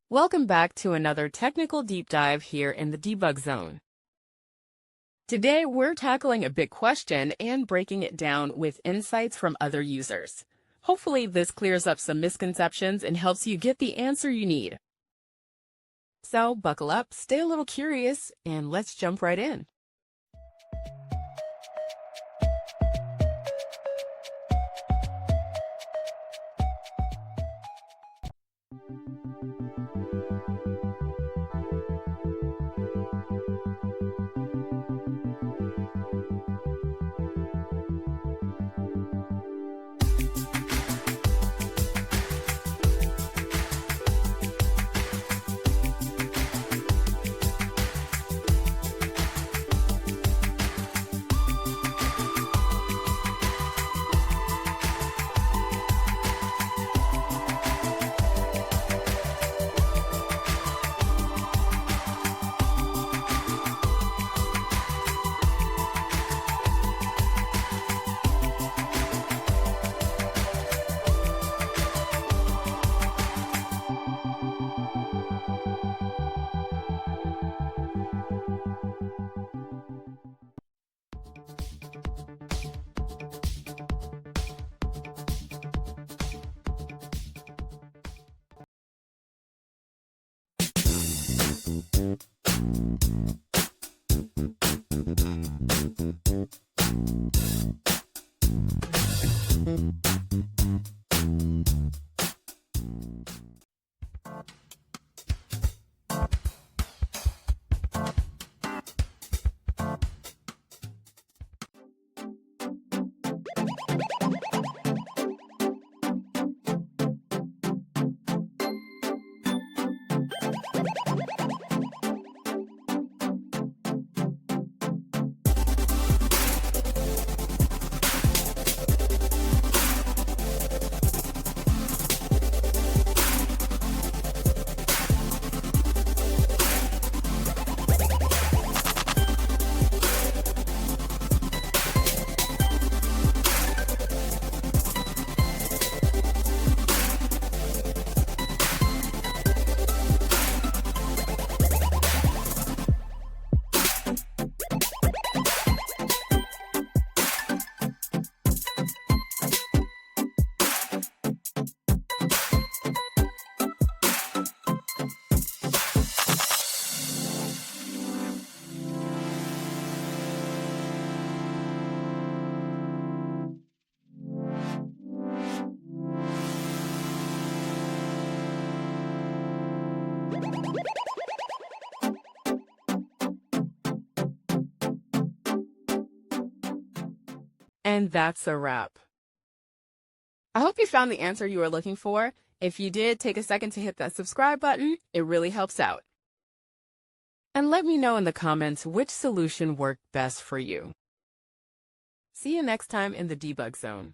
Welcome back to another technical deep dive here in the debug zone. Today, we're tackling a big question and breaking it down with insights from other users. Hopefully, this clears up some misconceptions and helps you get the answer you need. So, buckle up, stay a little curious, and let's jump right in. And that's a wrap. I hope you found the answer you were looking for. If you did, take a second to hit that subscribe button. It really helps out. And let me know in the comments which solution worked best for you. See you next time in the debug zone.